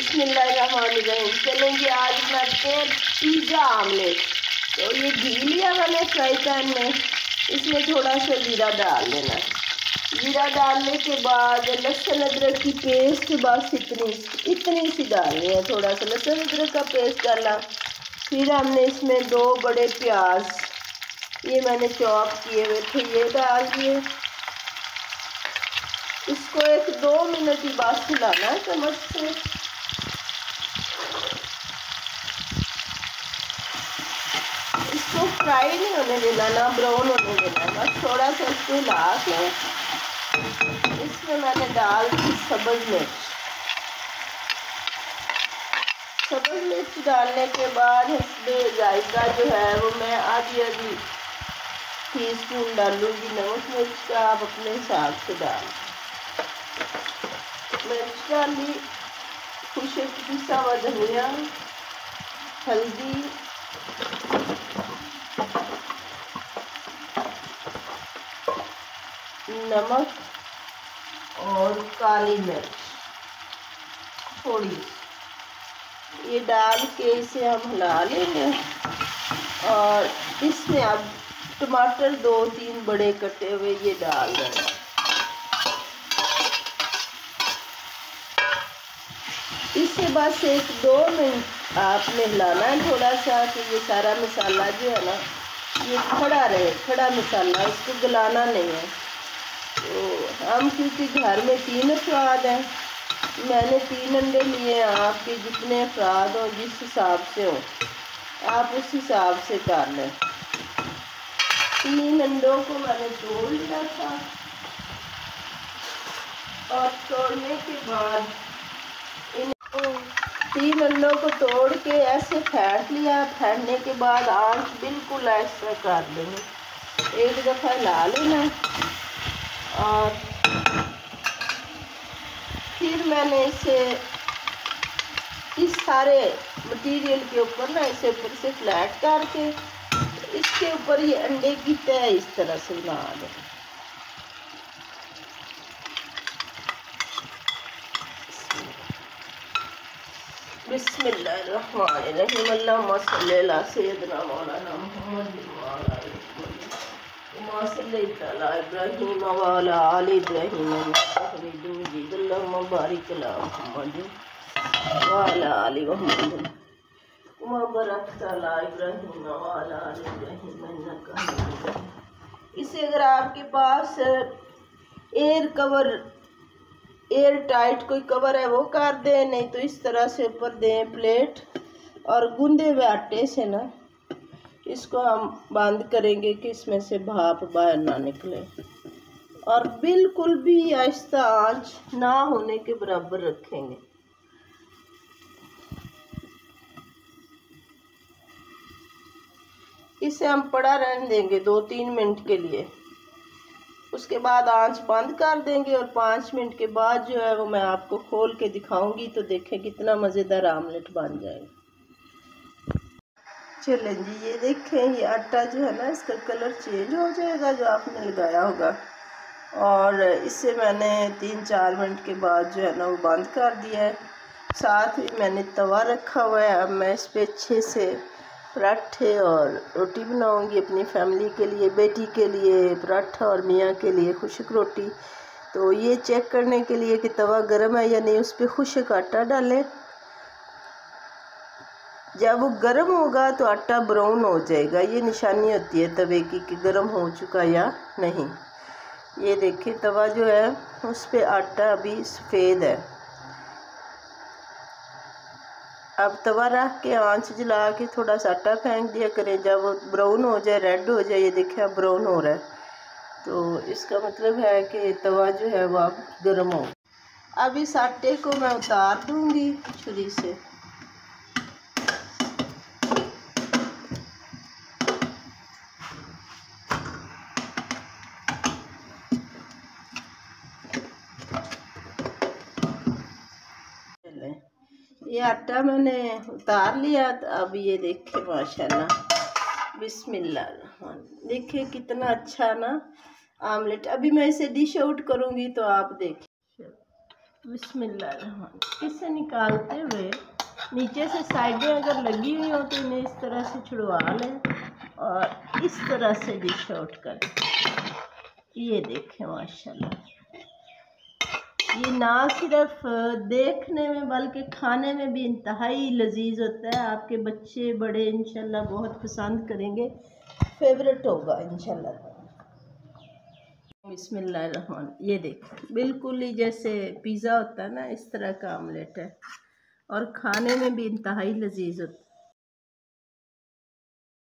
बिस्मिल्लाहिर्रहमानिर्रहीम। चलें जी, आज बनाते हैं पिज़्ज़ा आमलेट। तो ये घी लिया मैंने फ्राई पैन में, इसमें थोड़ा सा जीरा डाल लेना। जीरा डालने के बाद लहसुन अदरक की पेस्ट बस इतनी सी डालनी है। थोड़ा सा लहसुन अदरक का पेस्ट डाला। फिर हमने इसमें 2 बड़े प्याज ये मैंने चॉप किए हुए थे ये डाल दिए। इसको 1-2 मिनट ही बस हिलाना है चम्मच से। इसको फ्राई नहीं होने देना, ना ब्राउन होने देना, बस थोड़ा सा इसको हिला के इसमें मैंने डाल दी सब्ज़ मिर्च। सब्ज़ मिर्च डालने के बाद इसमें जायका जो है वो मैं आधी टीस्पून डालूंगी। नमक मिर्च का आप अपने हिसाब से डाल। मिर्च डाली, खुशक पिसा हुआ धनिया, हल्दी, नमक और काली मिर्च थोड़ी, ये डाल के इसे हम हिला लेंगे। और इसमें अब टमाटर 2-3 बड़े कटे हुए ये डाल देना। इसे बस 1-2 मिनट आपने हिलाना है थोड़ा सा, कि ये सारा मसाला जो है ना ये खड़ा रहे, खड़ा मसाला, इसको गलाना नहीं है। तो हम क्योंकि घर में 3 अफराद हैं, मैंने 3 अंडे लिए हैं। आपके जितने अफराद हो, जिस हिसाब से हो आप उस हिसाब से कर लें। 3 अंडों को मैंने तोड़ लिया था और तोड़ने के बाद 3 अंडों को तोड़ के ऐसे फेंट लिया। फेंटने के बाद आंच बिल्कुल ऐसा कर देंगे, एक दफ़ा हिला लेना। और फिर मैंने इसे इस सारे मटीरियल के ऊपर ना इसे ऊपर से फ्लैट करके इसके ऊपर ये अंडे की तह इस तरह से बना दें। बिस्मिल्लाहिर्रहमानिर्रहीम। अल्लाहुम्मा सल्ली अला सय्यिदिना मौलाना मुहम्मद व अला इब्राहीम व अला आलि इब्राहीम इन्नका हमीदुम मजीद। अल्लाहुम्मा बारिक अला मुहम्मद व अला आलि मुहम्मद कमा बारकता अला इब्राहीम व अला आलि इब्राहीम इन्नका हमीदुम मजीद। इसे अगर आपके पास एयर टाइट कोई कवर है वो कर दें, नहीं तो इस तरह से ऊपर दें प्लेट और गूंदे हुए आटे से ना इसको हम बंद करेंगे कि इसमें से भाप बाहर ना निकले। और बिल्कुल भी आहिस्ता आंच ना होने के बराबर रखेंगे। इसे हम पड़ा रहने देंगे 2-3 मिनट के लिए। उसके बाद आंच बंद कर देंगे और 5 मिनट के बाद जो है वो मैं आपको खोल के दिखाऊंगी, तो देखें कितना मज़ेदार आमलेट बन जाएगा। चलें जी, ये देखें ये आटा जो है ना इसका कलर चेंज हो जाएगा जो आपने लगाया होगा। और इससे मैंने 3-4 मिनट के बाद जो है ना वो बंद कर दिया है। साथ ही मैंने तवा रखा हुआ है। अब मैं इस पर अच्छे से पराठे और रोटी बनाऊंगी अपनी फैमिली के लिए, बेटी के लिए पराठा और मियाँ के लिए खुश्क रोटी। तो ये चेक करने के लिए कि तवा गर्म है या नहीं, उस पर खुश्क आटा डालें। जब वो गर्म होगा तो आटा ब्राउन हो जाएगा, ये निशानी होती है तवे की कि गर्म हो चुका या नहीं। ये देखिए तवा जो है उस पर आटा अभी सफ़ेद है। अब तवा रख के आंच जला के थोड़ा सा आटा फेंक दिया करें। जब वो ब्राउन हो जाए, रेड हो जाए, ये देखिए अब ब्राउन हो रहा है, तो इसका मतलब है कि तवा जो है वो अब गर्म हो। अब इस आटे को मैं उतार दूंगी छुरी से। ये आटा मैंने उतार लिया। तो अब ये देखिए माशाल्लाह बिस्मिल्लाह, देखिए कितना अच्छा ना आमलेट। अभी मैं इसे डिश आउट करूँगी तो आप देखिए। बिस्मिल्लाह। इसे निकालते हुए नीचे से साइडें अगर लगी हुई हो तो इन्हें इस तरह से छुड़वा लें और इस तरह से डिश आउट करें। ये देखें माशाल्लाह, ये ना सिर्फ देखने में बल्कि खाने में भी इंतहाई लजीज होता है। आपके बच्चे बड़े इंशाल्लाह बहुत पसंद करेंगे, फेवरेट होगा इंशाल्लाह। बिस्मिल्लाहिर्रहमान। ये देखें बिल्कुल ही जैसे पिज़्ज़ा होता है ना, इस तरह का आमलेट है और खाने में भी इंतहाई लजीज होता है।